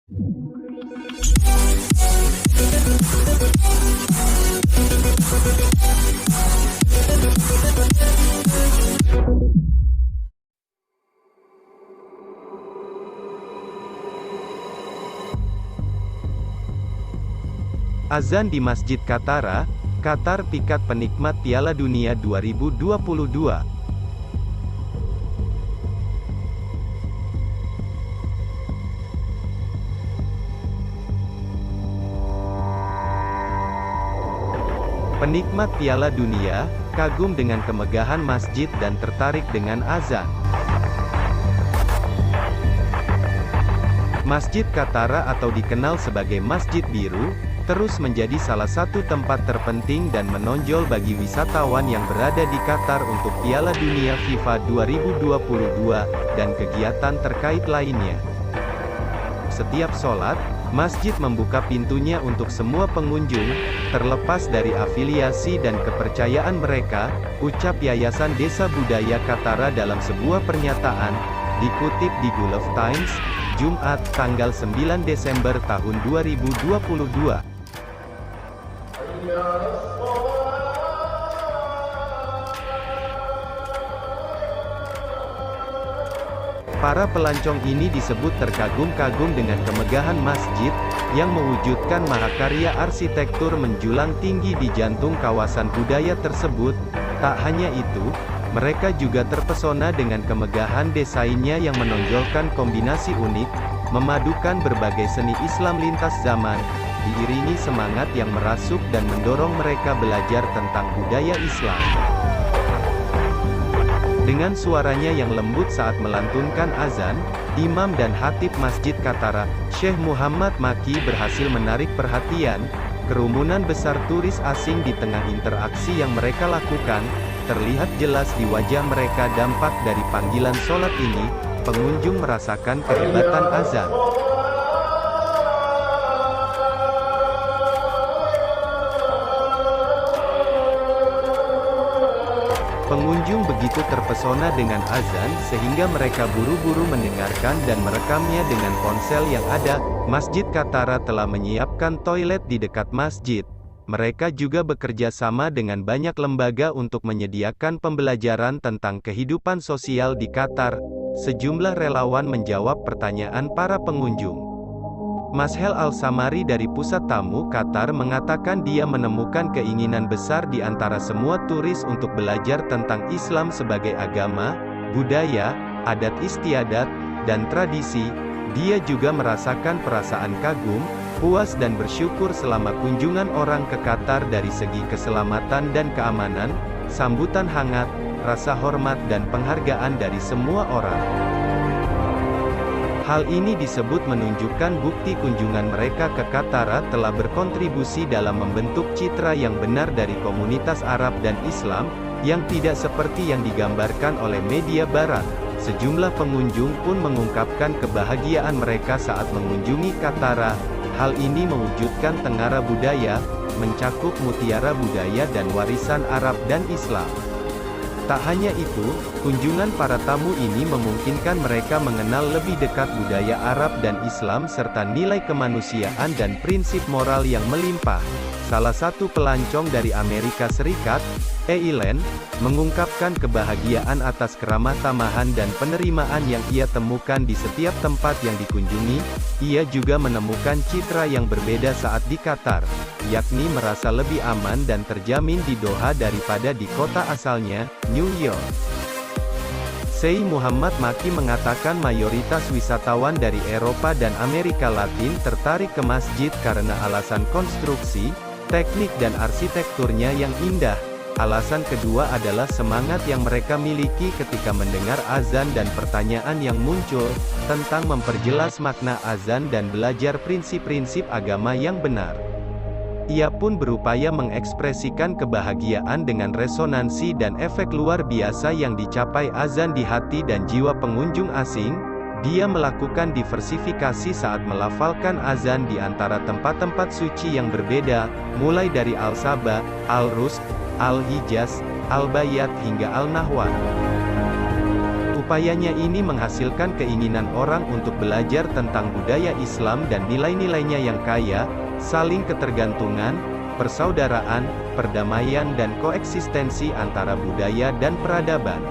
Azan di Masjid Katara, Qatar pikat penikmat Piala Dunia 2022. Penikmat Piala Dunia, kagum dengan kemegahan masjid dan tertarik dengan azan. Masjid Katara atau dikenal sebagai Masjid Biru, terus menjadi salah satu tempat terpenting dan menonjol bagi wisatawan yang berada di Qatar untuk Piala Dunia FIFA 2022, dan kegiatan terkait lainnya. Setiap sholat, masjid membuka pintunya untuk semua pengunjung, terlepas dari afiliasi dan kepercayaan mereka, ucap Yayasan Desa Budaya Katara dalam sebuah pernyataan, dikutip di Gulf Times, Jumat, tanggal 9 Desember tahun 2022. Para pelancong ini disebut terkagum-kagum dengan kemegahan masjid, yang mewujudkan mahakarya arsitektur menjulang tinggi di jantung kawasan budaya tersebut. Tak hanya itu, mereka juga terpesona dengan kemegahan desainnya yang menonjolkan kombinasi unik, memadukan berbagai seni Islam lintas zaman, diiringi semangat yang merasuk dan mendorong mereka belajar tentang budaya Islam. Dengan suaranya yang lembut saat melantunkan azan, Imam dan Khatib Masjid Katara, Syekh Muhammad Maki berhasil menarik perhatian. Kerumunan besar turis asing di tengah interaksi yang mereka lakukan, terlihat jelas di wajah mereka dampak dari panggilan sholat ini. Pengunjung merasakan kehebatan azan. Pengunjung begitu terpesona dengan azan, sehingga mereka buru-buru mendengarkan dan merekamnya dengan ponsel yang ada. Masjid Katara telah menyiapkan toilet di dekat masjid. Mereka juga bekerja sama dengan banyak lembaga untuk menyediakan pembelajaran tentang kehidupan sosial di Qatar. Sejumlah relawan menjawab pertanyaan para pengunjung. Mashel Al-Samari dari Pusat Tamu Qatar mengatakan dia menemukan keinginan besar di antara semua turis untuk belajar tentang Islam sebagai agama, budaya, adat istiadat, dan tradisi. Dia juga merasakan perasaan kagum, puas dan bersyukur selama kunjungan orang ke Qatar dari segi keselamatan dan keamanan, sambutan hangat, rasa hormat dan penghargaan dari semua orang. Hal ini disebut menunjukkan bukti kunjungan mereka ke Qatar telah berkontribusi dalam membentuk citra yang benar dari komunitas Arab dan Islam, yang tidak seperti yang digambarkan oleh media Barat. Sejumlah pengunjung pun mengungkapkan kebahagiaan mereka saat mengunjungi Qatar. Hal ini mewujudkan tengara budaya, mencakup mutiara budaya dan warisan Arab dan Islam. Tak hanya itu, kunjungan para tamu ini memungkinkan mereka mengenal lebih dekat budaya Arab dan Islam serta nilai kemanusiaan dan prinsip moral yang melimpah. Salah satu pelancong dari Amerika Serikat, Eileen, mengungkapkan kebahagiaan atas keramah tamahan dan penerimaan yang ia temukan di setiap tempat yang dikunjungi. Ia juga menemukan citra yang berbeda saat di Qatar, yakni merasa lebih aman dan terjamin di Doha daripada di kota asalnya, New York. Syekh Muhammad Maki mengatakan mayoritas wisatawan dari Eropa dan Amerika Latin tertarik ke masjid karena alasan konstruksi, teknik dan arsitekturnya yang indah. Alasan kedua adalah semangat yang mereka miliki ketika mendengar azan dan pertanyaan yang muncul, tentang memperjelas makna azan dan belajar prinsip-prinsip agama yang benar. Ia pun berupaya mengekspresikan kebahagiaan dengan resonansi dan efek luar biasa yang dicapai azan di hati dan jiwa pengunjung asing. Dia melakukan diversifikasi saat melafalkan azan di antara tempat-tempat suci yang berbeda, mulai dari Al-Sabah, Al-Rus, Al-Hijaz, Al-Bayat hingga Al-Nahwan. Upayanya ini menghasilkan keinginan orang untuk belajar tentang budaya Islam dan nilai-nilainya yang kaya, saling ketergantungan, persaudaraan, perdamaian dan koeksistensi antara budaya dan peradaban.